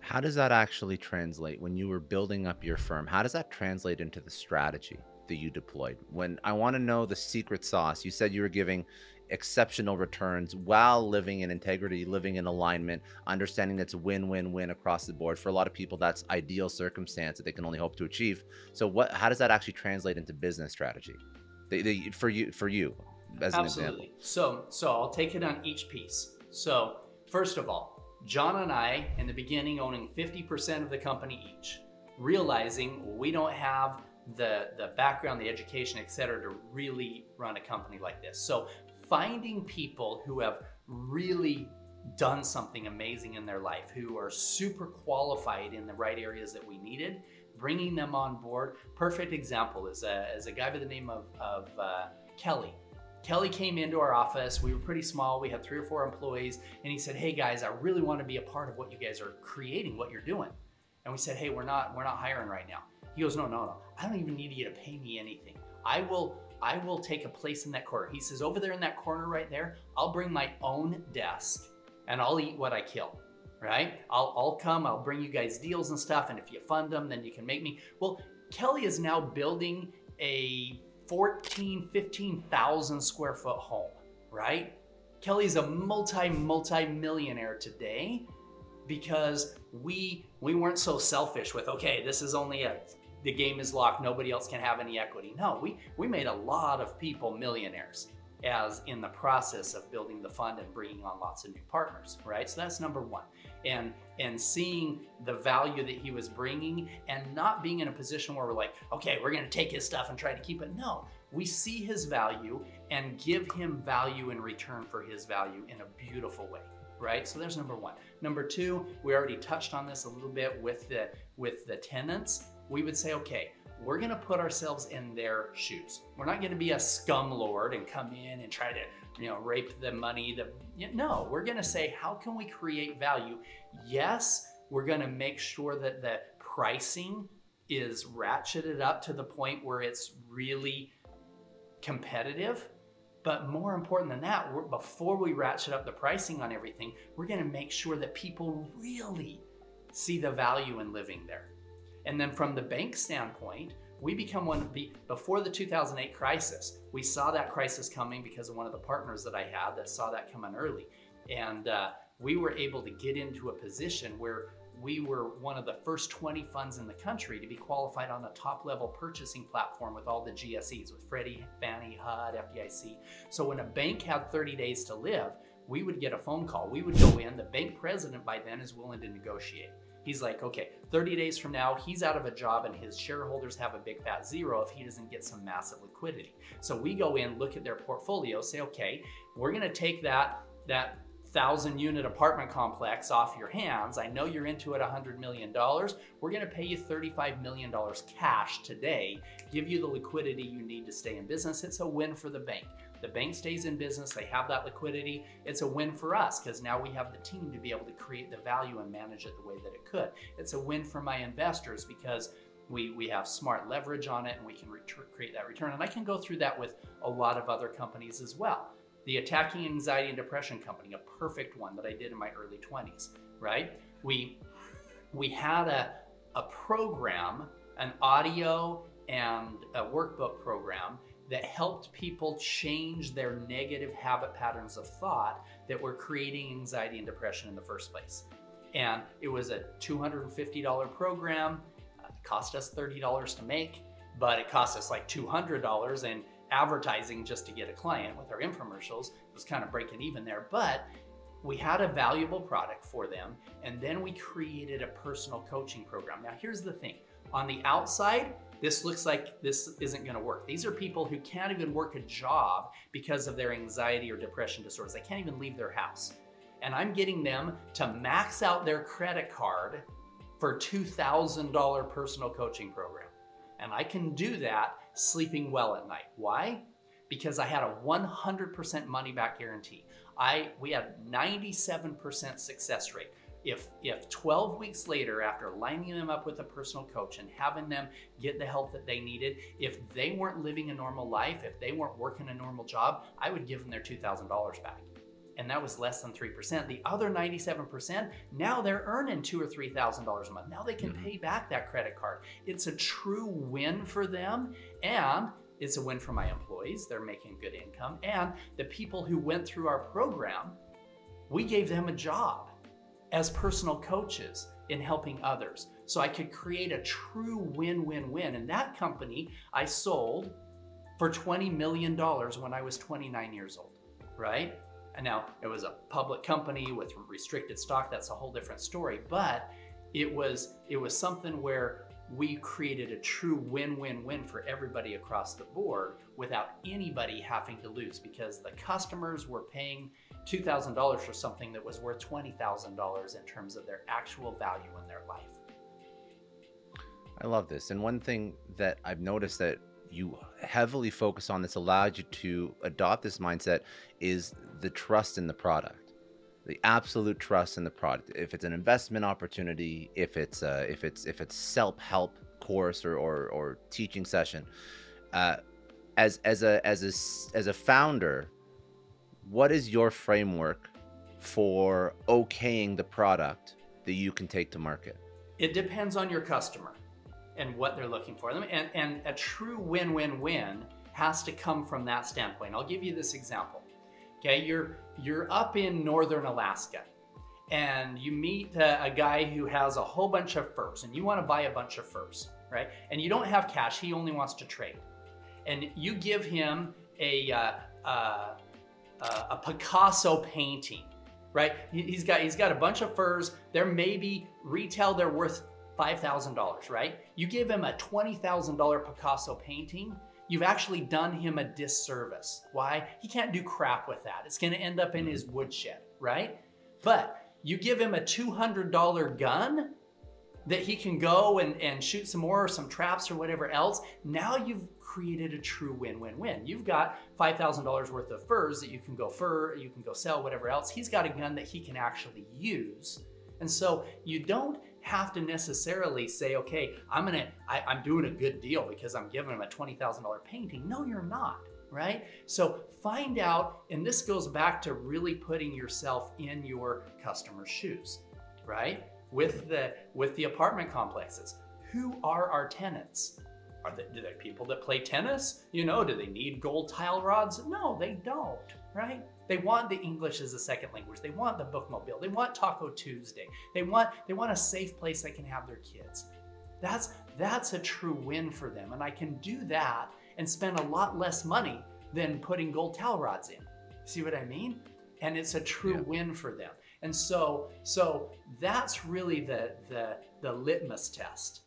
How does that actually translate when you were building up your firm? How does that translate into the strategy that you deployed? When I want to know the secret sauce, you said you were giving exceptional returns while living in integrity, living in alignment, understanding it's win-win-win across the board. For a lot of people, that's ideal circumstance that they can only hope to achieve. So how does that actually translate into business strategy? For you as an example. Absolutely. So I'll take it on each piece. So first of all, John and I, in the beginning, owning 50% of the company each, realizing we don't have the background, the education, et cetera, to really run a company like this. So finding people who have really done something amazing in their life, who are super qualified in the right areas that we needed, bringing them on board. Perfect example is a guy by the name of Kelly. Kelly came into our office. We were pretty small. We had 3 or 4 employees. And he said, hey guys, I really want to be a part of what you guys are creating, what you're doing. And we said, hey, we're not hiring right now. He goes, no. I don't even need you to pay me anything. I will take a place in that corner. He says, over there in that corner right there, I'll bring my own desk and I'll eat what I kill, right? I'll come, I'll bring you guys deals and stuff. And if you fund them, then you can make me. Well, Kelly is now building a 15,000 square foot home, right? Kelly's a multi-millionaire today because we weren't so selfish with, okay, this is only the game is locked, nobody else can have any equity. No, we made a lot of people millionaires as in the process of building the fund and bringing on lots of new partners, right? So that's number one. And seeing the value that he was bringing and not being in a position where we're like, okay, we're gonna take his stuff and try to keep it. No, we see his value and give him value in return for his value in a beautiful way, right? So there's number one. Number two, we already touched on this a little bit with the tenants. We would say, okay, we're gonna put ourselves in their shoes. We're not gonna be a scum lord and come in and try to, rape the money. No, we're gonna say, how can we create value? Yes, we're gonna make sure that the pricing is ratcheted up to the point where it's really competitive. But more important than that, before we ratchet up the pricing on everything, we're gonna make sure that people really see the value in living there. And then from the bank standpoint, we become one of the, before the 2008 crisis, we saw that crisis coming because of one of the partners that I had that saw that coming early. And we were able to get into a position where we were one of the first 20 funds in the country to be qualified on the top level purchasing platform with all the GSEs, with Freddie, Fannie, HUD, FDIC. So when a bank had 30 days to live, we would get a phone call. We would go in, the bank president by then is willing to negotiate. He's like, okay, 30 days from now, he's out of a job and his shareholders have a big fat zero if he doesn't get some massive liquidity. So we go in, look at their portfolio, say, okay, we're gonna take that 1,000-unit apartment complex off your hands. I know you're into it $100 million. We're gonna pay you $35 million cash today, give you the liquidity you need to stay in business. It's a win for the bank. The bank stays in business, they have that liquidity. It's a win for us because now we have the team to be able to create the value and manage it the way that it could. It's a win for my investors because we have smart leverage on it and we can create that return. And I can go through that with a lot of other companies as well. The Attacking Anxiety and Depression Company, a perfect one that I did in my early 20s, right? We had a program, an audio and a workbook program that helped people change their negative habit patterns of thought that were creating anxiety and depression in the first place. And it was a $250 program. It cost us $30 to make, but it cost us like $200 in advertising just to get a client with our infomercials. It was kind of breaking even there, but we had a valuable product for them. And then we created a personal coaching program. Now, here's the thing. On the outside, this looks like this isn't gonna work. These are people who can't even work a job because of their anxiety or depression disorders. They can't even leave their house. And I'm getting them to max out their credit card for $2,000 personal coaching program. And I can do that sleeping well at night. Why? Because I had a 100% money back guarantee. We had 97% success rate. If 12 weeks later, after lining them up with a personal coach and having them get the help that they needed, if they weren't living a normal life, if they weren't working a normal job, I would give them their $2,000 back. and that was less than 3%. The other 97%, now they're earning $2,000 or $3,000 a month. Now they can pay back that credit card. It's a true win for them, and it's a win for my employees. They're making good income, and the people who went through our program, we gave them a job as personal coaches in helping others. So I could create a true win-win-win. And that company I sold for $20 million when I was 29 years old, right? And now it was a public company with restricted stock. That's a whole different story. But it was something where we created a true win-win-win for everybody across the board without anybody having to lose, because the customers were paying $2,000 for something that was worth $20,000 in terms of their actual value in their life. I love this. And one thing that I've noticed that you heavily focus on that's allowed you to adopt this mindset is the trust in the product, the absolute trust in the product. If it's an investment opportunity, if it's self-help course or teaching session, as a founder, what is your framework for okaying the product that you can take to market? It depends on your customer and what they're looking for. And a true win-win-win has to come from that standpoint. I'll give you this example. Okay, you're up in northern Alaska and you meet a guy who has a whole bunch of furs, and you want to buy a bunch of furs, right? And you don't have cash, he only wants to trade. And you give him a Picasso painting, right? He's got a bunch of furs. They're maybe retail, they're worth $5,000, right? You give him a $20,000 Picasso painting, you've actually done him a disservice. Why? He can't do crap with that. It's going to end up in his woodshed, right? But you give him a $200 gun that he can go and shoot some more, or some traps or whatever else. Now you've created a true win-win-win. You've got $5,000 worth of furs that you can go sell, whatever else. He's got a gun that he can actually use. And so you don't have to necessarily say, okay, I'm doing a good deal because I'm giving him a $20,000 painting. No, you're not, right? So find out, and this goes back to really putting yourself in your customer's shoes, right? With the apartment complexes, who are our tenants? Do they people that play tennis? Do they need gold tile rods? No, they don't, right? They want the English as a second language. They want the bookmobile. They want Taco Tuesday. They want a safe place they can have their kids. That's a true win for them. And I can do that and spend a lot less money than putting gold towel rods in. See what I mean? And it's a true win for them. And so that's really the litmus test